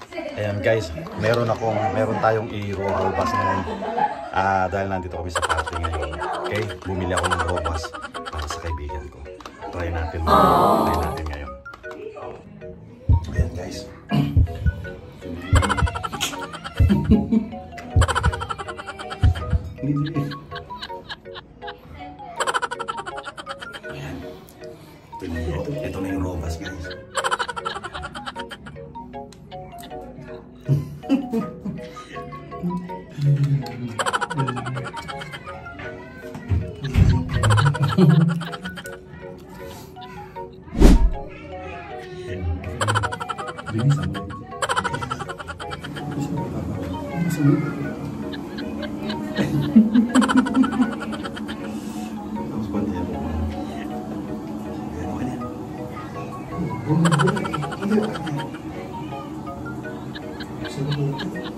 Ayan guys, meron tayong i-robas ngayon. Dahil nandito kami sa party ngayon. Okay, bumili ako ng robas para sa kaibigan ko. Try natin ngayon. Ayan guys. Ayan. Ito na yung robas guys.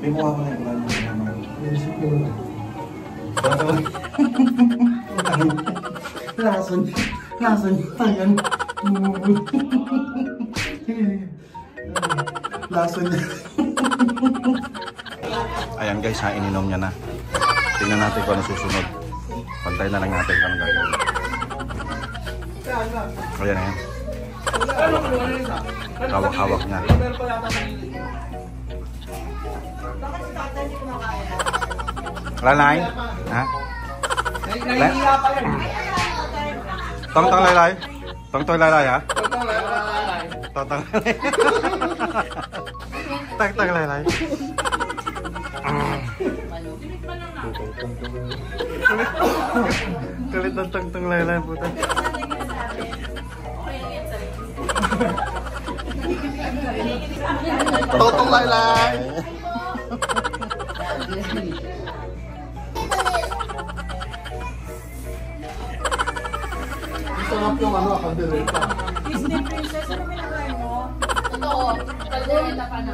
May mukha ko na yung lason. Ayan. Lason. Ayan guys, ininom niya na. Tingnan natin kung ano susunod. Pantay na lang natin kung ano gagawin. Ayan na yan. Hawak-hawak niya. Lalay? Ha? Tong lalay? Tong lalay ha? Tong lalay. Kulit ng tong lalay puta. Totong lalay. Sarap yung kaldereta. Disney princess, ano pinakain mo? Totoo, kaldereta pa na.